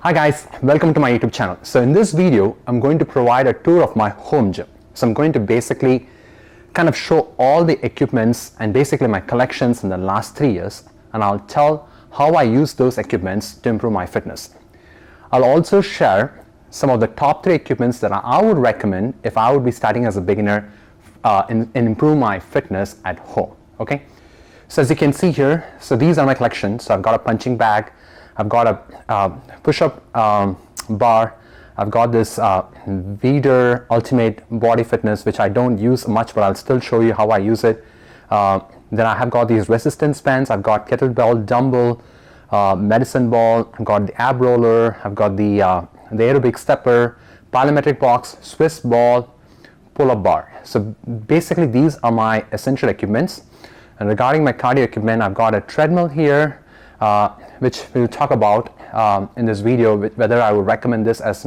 Hi guys, welcome to my YouTube channel. So in this video, I'm going to provide a tour of my home gym. So I'm going to basically kind of show all the equipments and basically my collections in the last 3 years, and I'll tell how I use those equipments to improve my fitness. I'll also share some of the top 3 equipments that I would recommend if I would be starting as a beginner and improve my fitness at home. Okay, so as you can see here, so these are my collections. So I've got a punching bag, I've got a push-up bar, I've got this Veeder Ultimate Body Fitness, which I don't use much, but I'll still show you how I use it. Then I have got these resistance bands, I've got kettlebell, dumbbell, medicine ball, I've got the ab roller, I've got the aerobic stepper, plyometric box, Swiss ball, pull-up bar. So basically these are my essential equipments. And regarding my cardio equipment, I've got a treadmill here, which we'll talk about in this video, whether I would recommend this as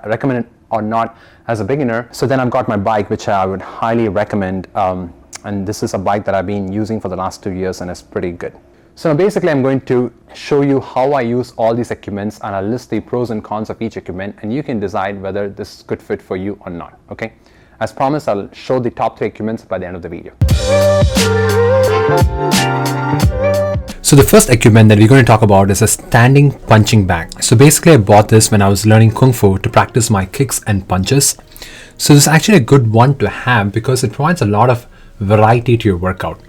recommend it or not as a beginner. So then I've got my bike, which I would highly recommend, and this is a bike that I've been using for the last 2 years and it's pretty good. So now basically I'm going to show you how I use all these equipments, and I'll list the pros and cons of each equipment, and you can decide whether this is good fit for you or not. Okay, as promised, I'll show the top 3 equipments by the end of the video. So the first equipment that we're going to talk about is a standing punching bag. So basically I bought this when I was learning Kung Fu to practice my kicks and punches. So this is actually a good one to have because it provides a lot of variety to your workout.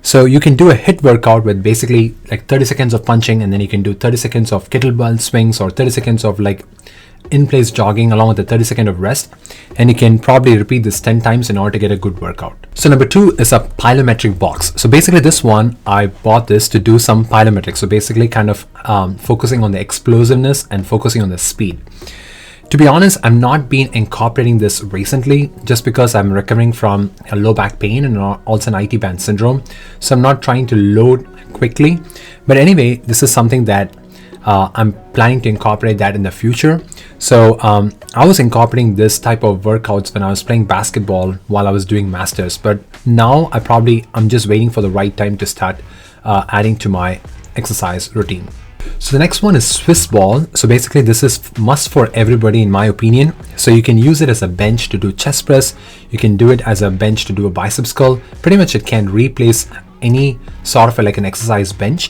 So you can do a HIIT workout with basically like 30 seconds of punching, and then you can do 30 seconds of kettlebell swings or 30 seconds of like in-place jogging along with the 30 seconds of rest, and you can probably repeat this 10 times in order to get a good workout. So number 2 is a plyometric box. So basically this one, I bought this to do some plyometrics. So basically kind of focusing on the explosiveness and focusing on the speed. To be honest, I'm not been incorporating this recently just because I'm recovering from a low back pain and also an IT band syndrome. So I'm not trying to load quickly. But anyway, this is something that I'm planning to incorporate that in the future. So I was incorporating this type of workouts when I was playing basketball while I was doing masters. But now I'm just waiting for the right time to start adding to my exercise routine. So the next one is Swiss ball. So basically this is must for everybody in my opinion. So you can use it as a bench to do chest press. You can do it as a bench to do a biceps curl. Pretty much it can replace any sort of like an exercise bench.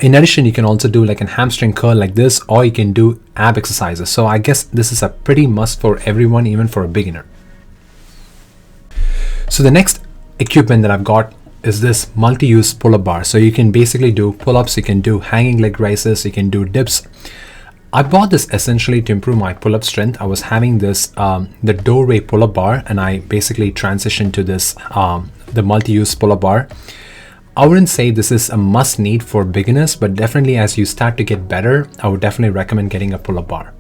In addition, you can also do like a hamstring curl like this, or you can do ab exercises. So I guess this is a pretty must for everyone, even for a beginner. So the next equipment that I've got is this multi-use pull-up bar. So you can basically do pull-ups, you can do hanging leg raises, you can do dips. I bought this essentially to improve my pull-up strength. I was having this the doorway pull-up bar, and I basically transitioned to this the multi-use pull-up bar. I wouldn't say this is a must need for beginners, but definitely as you start to get better, I would definitely recommend getting a pull-up bar.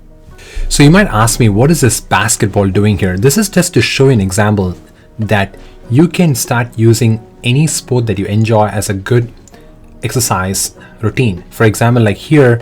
So you might ask me, what is this basketball doing here? This is just to show you an example that you can start using any sport that you enjoy as a good exercise routine. For example, like here,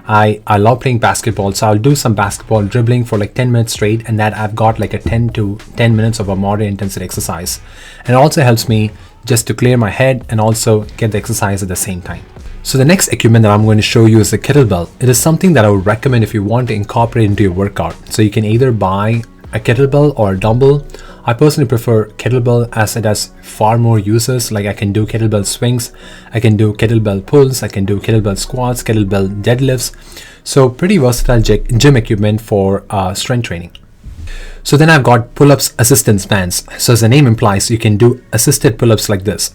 I love playing basketball, so I'll do some basketball dribbling for like 10 minutes straight, and that I've got like a 10 minutes of a moderate intensity exercise. And it also helps me just to clear my head and also get the exercise at the same time. So the next equipment that I'm going to show you is the kettlebell. It is something that I would recommend if you want to incorporate into your workout. So you can either buy a kettlebell or a dumbbell. I personally prefer kettlebell as it has far more uses. Like I can do kettlebell swings, I can do kettlebell pulls, I can do kettlebell squats, kettlebell deadlifts. So pretty versatile gym equipment for strength training. So then I've got pull-ups assistance bands. So as the name implies, you can do assisted pull-ups like this.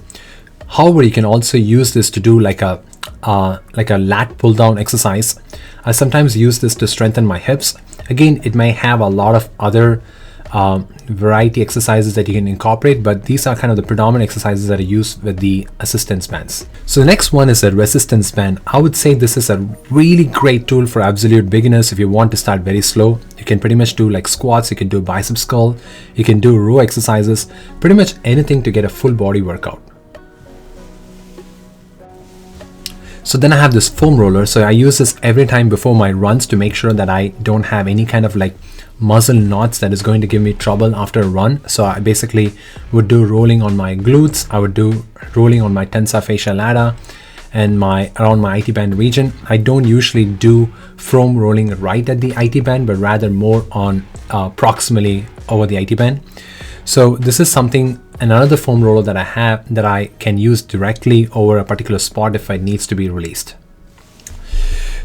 However, you can also use this to do like a lat pull down exercise. I sometimes use this to strengthen my hips. Again, it may have a lot of other variety exercises that you can incorporate, but these are kind of the predominant exercises that are used with the assistance bands. So the next one is a resistance band. I would say this is a really great tool for absolute beginners. If you want to start very slow, you can pretty much do like squats, you can do biceps curl, you can do row exercises, pretty much anything to get a full body workout. So then I have this foam roller. So I use this every time before my runs to make sure that I don't have any kind of like muscle knots that is going to give me trouble after a run. So I basically would do rolling on my glutes, I would do rolling on my tensor fascia lata, and around my IT band region. I don't usually do foam rolling right at the IT band, but rather more on proximally over the IT band. So this is something, another foam roller that I have that I can use directly over a particular spot if it needs to be released.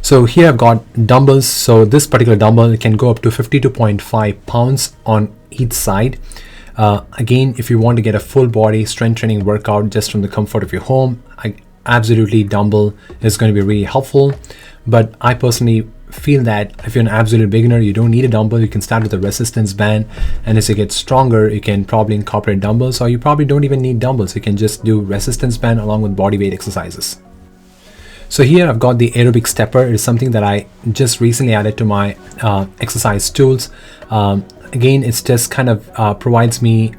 So here I've got dumbbells. So this particular dumbbell can go up to 52.5 pounds on each side. Again, if you want to get a full body strength training workout just from the comfort of your home, absolutely dumbbell is going to be really helpful. But I personally feel that if you're an absolute beginner, you don't need a dumbbell. You can start with a resistance band, and as you get stronger, you can probably incorporate dumbbells, or you probably don't even need dumbbells. You can just do resistance band along with body weight exercises. So here I've got the aerobic stepper. It is something that I just recently added to my exercise tools. Again, it's just kind of provides me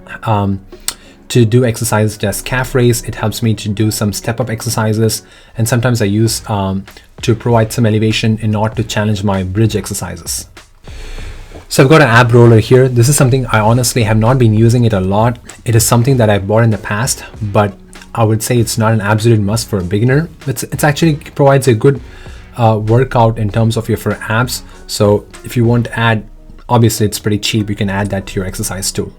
to do exercises such as calf raise. It helps me to do some step up exercises, and sometimes I use to provide some elevation in order to challenge my bridge exercises. So I've got an ab roller here. This is something I honestly have not been using it a lot. It is something that I bought in the past, but I would say it's not an absolute must for a beginner. It's actually provides a good workout in terms of for abs. So if you want to add, obviously it's pretty cheap, you can add that to your exercise tool.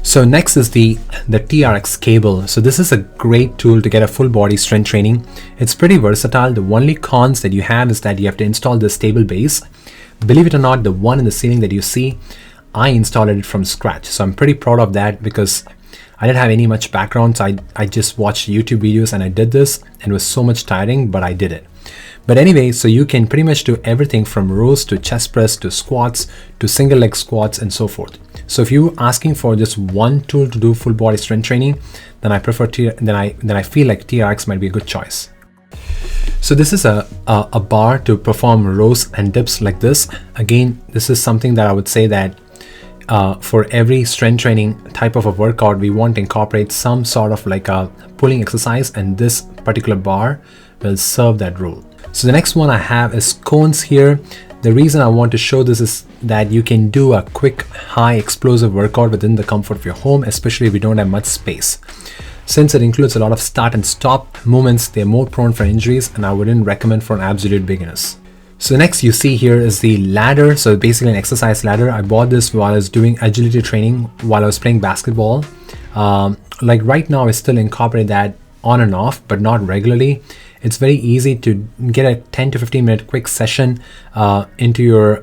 So next is the TRX cable. So this is a great tool to get a full body strength training. It's pretty versatile. The only cons that you have is that you have to install the stable base. Believe it or not, the one in the ceiling that you see, I installed it from scratch. So I'm pretty proud of that because I didn't have any much background. So I just watched YouTube videos and I did this, and it was so much tiring, but I did it. But anyway, so you can pretty much do everything from rows to chest press to squats to single leg squats and so forth. So if you're asking for just one tool to do full body strength training, then I prefer then I feel like TRX might be a good choice. So this is a bar to perform rows and dips like this. Again, this is something that I would say that for every strength training type of a workout, we want to incorporate some sort of like a pulling exercise, and this particular bar will serve that role. So the next one I have is cones here. The reason I want to show this is that you can do a quick, high explosive workout within the comfort of your home, especially if you don't have much space. Since it includes a lot of start and stop movements, they're more prone for injuries, and I wouldn't recommend for an absolute beginners. So next you see here is the ladder. So basically an exercise ladder. I bought this while I was doing agility training while I was playing basketball. Like right now I still incorporate that on and off, but not regularly. It's very easy to get a 10 to 15 minute quick session into your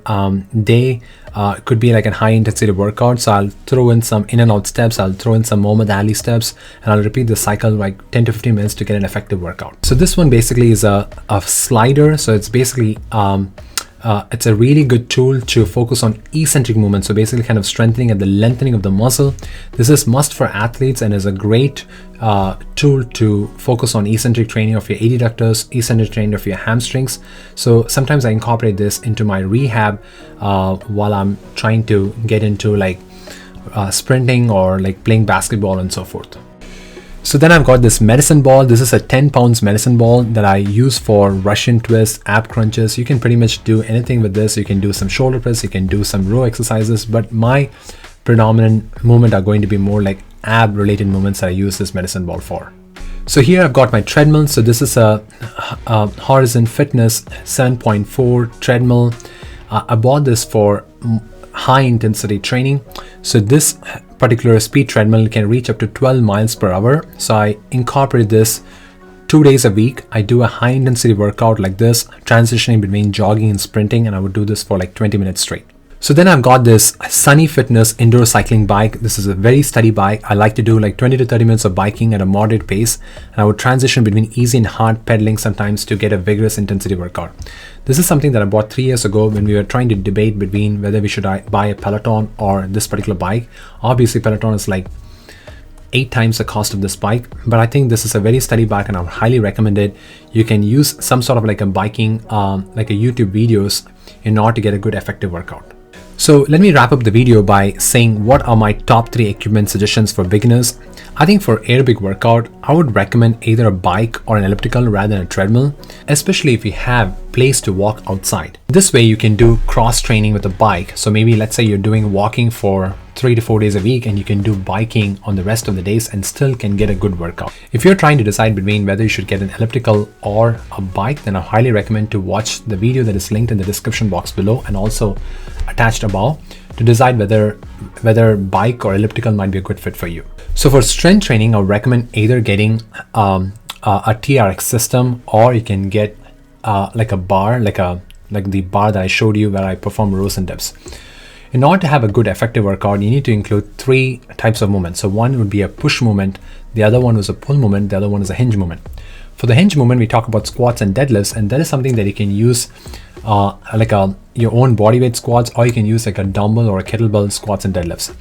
day. It could be like a high intensity workout. So I'll throw in some in and out steps. I'll throw in some Muhammad Ali steps, and I'll repeat the cycle like 10 to 15 minutes to get an effective workout. So this one basically is a slider. So it's basically it's a really good tool to focus on eccentric movements. So basically kind of strengthening and the lengthening of the muscle. This is must for athletes and is a great tool to focus on eccentric training of your adductors, eccentric training of your hamstrings. So sometimes I incorporate this into my rehab while I'm trying to get into like sprinting or like playing basketball and so forth. So then I've got this medicine ball. This is a 10 pounds medicine ball that I use for Russian twists, ab crunches. You can pretty much do anything with this. You can do some shoulder press, you can do some row exercises, but my predominant movement are going to be more like ab related movements that I use this medicine ball for. So here I've got my treadmill. So this is a Horizon Fitness 7.4 treadmill. I bought this for high intensity training. So this particular speed treadmill can reach up to 12 miles per hour. So I incorporate this 2 days a week. I do a high intensity workout like this, transitioning between jogging and sprinting, and I would do this for like 20 minutes straight. So then I've got this Sunny Fitness indoor cycling bike. This is a very steady bike. I like to do like 20 to 30 minutes of biking at a moderate pace, and I would transition between easy and hard pedaling sometimes to get a vigorous intensity workout. This is something that I bought 3 years ago when we were trying to debate between whether we should buy a Peloton or this particular bike. Obviously Peloton is like 8 times the cost of this bike, but I think this is a very steady bike and I would highly recommend it. You can use some sort of like a biking, like a YouTube videos in order to get a good effective workout. So let me wrap up the video by saying what are my top 3 equipment suggestions for beginners. I think for aerobic workout, I would recommend either a bike or an elliptical rather than a treadmill, especially if you have place to walk outside. This way you can do cross training with a bike. So maybe let's say you're doing walking for 3 to 4 days a week, and you can do biking on the rest of the days and still can get a good workout. If you're trying to decide between whether you should get an elliptical or a bike, then I highly recommend to watch the video that is linked in the description box below and also attached above to decide whether bike or elliptical might be a good fit for you. So for strength training, I would recommend either getting a TRX system, or you can get like a bar, like the bar that I showed you where I perform rows and dips. In order to have a good effective workout, you need to include 3 types of movements. So one would be a push movement, the other one was a pull movement, the other one is a hinge movement. For the hinge movement, we talk about squats and deadlifts, and that is something that you can use your own bodyweight squats, or you can use like a dumbbell or a kettlebell squats and deadlifts.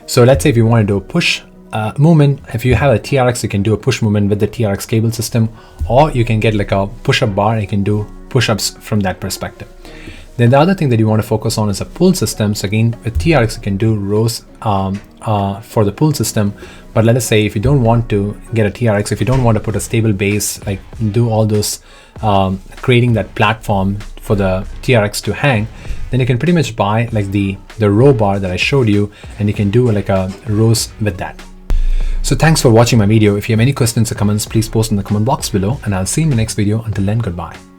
So let's say if you want to do a push movement, if you have a TRX, you can do a push movement with the TRX cable system, or you can get like a push-up bar and you can do push-ups from that perspective. Then the other thing that you want to focus on is a pull system. So again, with TRX, you can do rows for the pull system. But let us say if you don't want to get a TRX, if you don't want to put a stable base, like do all those, creating that platform for the TRX to hang, then you can pretty much buy like the row bar that I showed you, and you can do like a rows with that. So thanks for watching my video. If you have any questions or comments, please post in the comment box below, and I'll see you in the next video. Until then, goodbye.